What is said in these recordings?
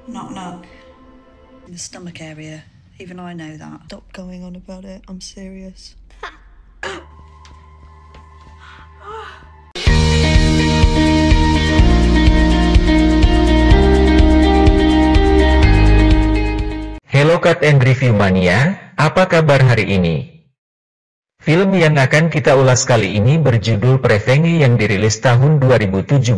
Knock knock. In the stomach area. Even I know that. Stop going on about it. I'm serious. Hello Cut and Review Mania, apa kabar hari ini? Film yang akan kita ulas kali ini berjudul Prevengi yang dirilis tahun 2017.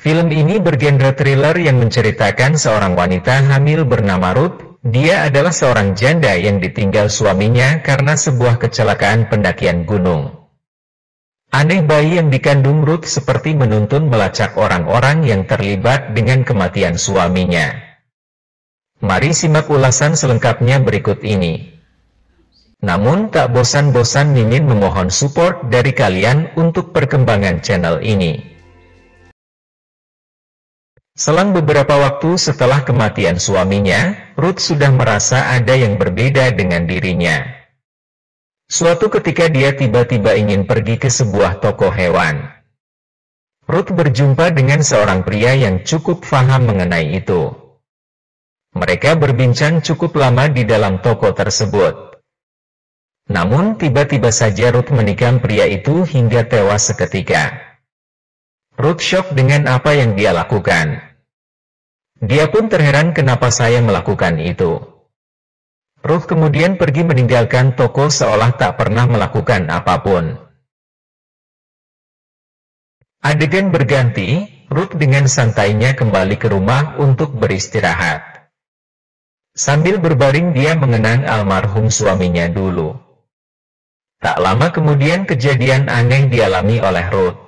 Film ini bergenre thriller yang menceritakan seorang wanita hamil bernama Ruth. Dia adalah seorang janda yang ditinggal suaminya karena sebuah kecelakaan pendakian gunung. Aneh, bayi yang dikandung Ruth seperti menuntun melacak orang-orang yang terlibat dengan kematian suaminya. Mari simak ulasan selengkapnya berikut ini. Namun tak bosan-bosan Mimin memohon support dari kalian untuk perkembangan channel ini. Selang beberapa waktu setelah kematian suaminya, Ruth sudah merasa ada yang berbeda dengan dirinya. Suatu ketika dia tiba-tiba ingin pergi ke sebuah toko hewan. Ruth berjumpa dengan seorang pria yang cukup paham mengenai itu. Mereka berbincang cukup lama di dalam toko tersebut. Namun tiba-tiba saja Ruth menikam pria itu hingga tewas seketika. Ruth shock dengan apa yang dia lakukan. Dia pun terheran kenapa saya melakukan itu. Ruth kemudian pergi meninggalkan toko seolah tak pernah melakukan apapun. Adegan berganti, Ruth dengan santainya kembali ke rumah untuk beristirahat. Sambil berbaring dia mengenang almarhum suaminya dulu. Tak lama kemudian kejadian aneh dialami oleh Ruth.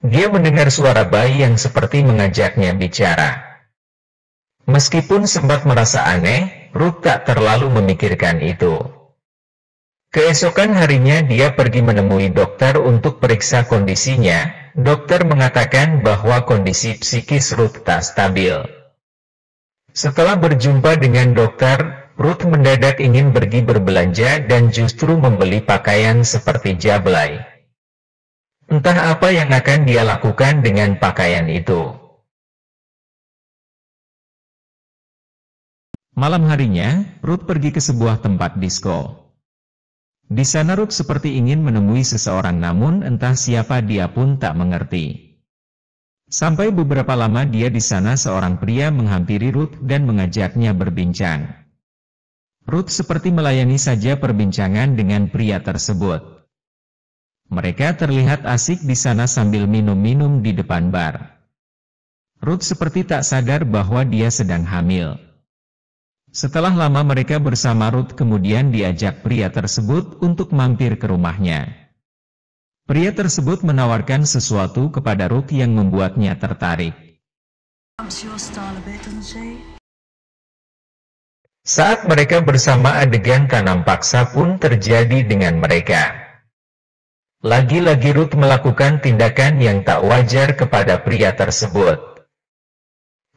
Dia mendengar suara bayi yang seperti mengajaknya bicara. Meskipun sempat merasa aneh, Ruth tak terlalu memikirkan itu. Keesokan harinya dia pergi menemui dokter untuk periksa kondisinya. Dokter mengatakan bahwa kondisi psikis Ruth tak stabil. Setelah berjumpa dengan dokter, Ruth mendadak ingin pergi berbelanja dan justru membeli pakaian seperti jablay. Entah apa yang akan dia lakukan dengan pakaian itu. Malam harinya, Ruth pergi ke sebuah tempat disko. Di sana Ruth seperti ingin menemui seseorang, namun entah siapa dia pun tak mengerti. Sampai beberapa lama dia di sana, seorang pria menghampiri Ruth dan mengajaknya berbincang. Ruth seperti melayani saja perbincangan dengan pria tersebut. Mereka terlihat asik di sana sambil minum-minum di depan bar. Ruth seperti tak sadar bahwa dia sedang hamil. Setelah lama mereka bersama, Ruth kemudian diajak pria tersebut untuk mampir ke rumahnya. Pria tersebut menawarkan sesuatu kepada Ruth yang membuatnya tertarik. Saat mereka bersama, adegan tanam paksa pun terjadi dengan mereka. Lagi-lagi Ruth melakukan tindakan yang tak wajar kepada pria tersebut.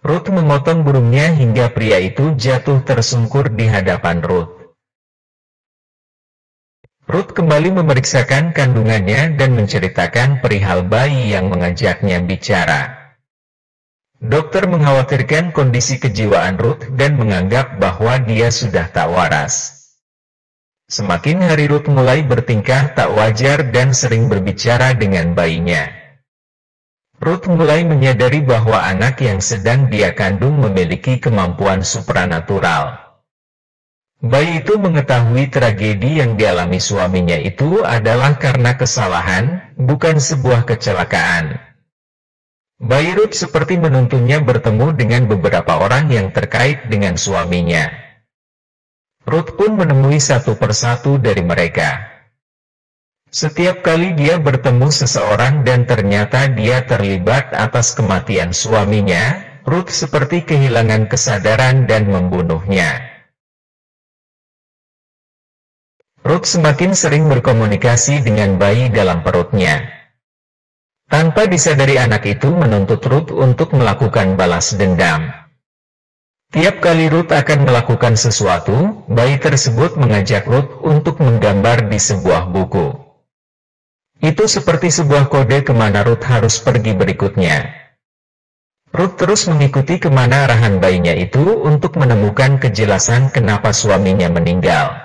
Ruth memotong burungnya hingga pria itu jatuh tersungkur di hadapan Ruth. Ruth kembali memeriksakan kandungannya dan menceritakan perihal bayi yang mengajaknya bicara. Dokter mengkhawatirkan kondisi kejiwaan Ruth dan menganggap bahwa dia sudah tak waras. Semakin hari Ruth mulai bertingkah tak wajar dan sering berbicara dengan bayinya. Ruth mulai menyadari bahwa anak yang sedang dia kandung memiliki kemampuan supranatural. Bayi itu mengetahui tragedi yang dialami suaminya itu adalah karena kesalahan, bukan sebuah kecelakaan. Bayi Ruth seperti menuntunnya bertemu dengan beberapa orang yang terkait dengan suaminya. Ruth pun menemui satu persatu dari mereka. Setiap kali dia bertemu seseorang dan ternyata dia terlibat atas kematian suaminya, Ruth seperti kehilangan kesadaran dan membunuhnya. Ruth semakin sering berkomunikasi dengan bayi dalam perutnya. Tanpa disadari anak itu menuntut Ruth untuk melakukan balas dendam. Tiap kali Ruth akan melakukan sesuatu, bayi tersebut mengajak Ruth untuk menggambar di sebuah buku. Itu seperti sebuah kode kemana Ruth harus pergi berikutnya. Ruth terus mengikuti kemana arahan bayinya itu untuk menemukan kejelasan kenapa suaminya meninggal.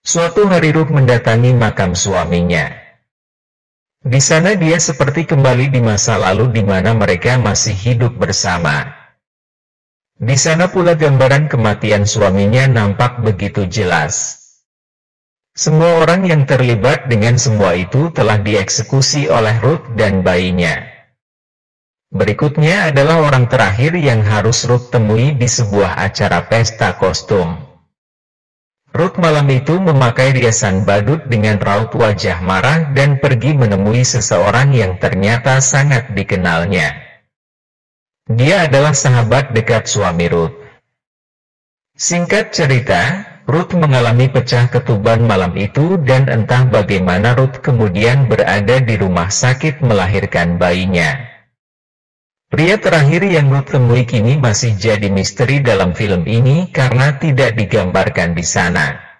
Suatu hari Ruth mendatangi makam suaminya. Di sana dia seperti kembali di masa lalu di mana mereka masih hidup bersama. Di sana pula gambaran kematian suaminya nampak begitu jelas. Semua orang yang terlibat dengan semua itu telah dieksekusi oleh Ruth dan bayinya. Berikutnya adalah orang terakhir yang harus Ruth temui di sebuah acara pesta kostum. Ruth malam itu memakai riasan badut dengan raut wajah marah dan pergi menemui seseorang yang ternyata sangat dikenalnya. Dia adalah sahabat dekat suami Ruth. Singkat cerita, Ruth mengalami pecah ketuban malam itu dan entah bagaimana Ruth kemudian berada di rumah sakit melahirkan bayinya. Pria terakhir yang Ruth temui kini masih jadi misteri dalam film ini karena tidak digambarkan di sana.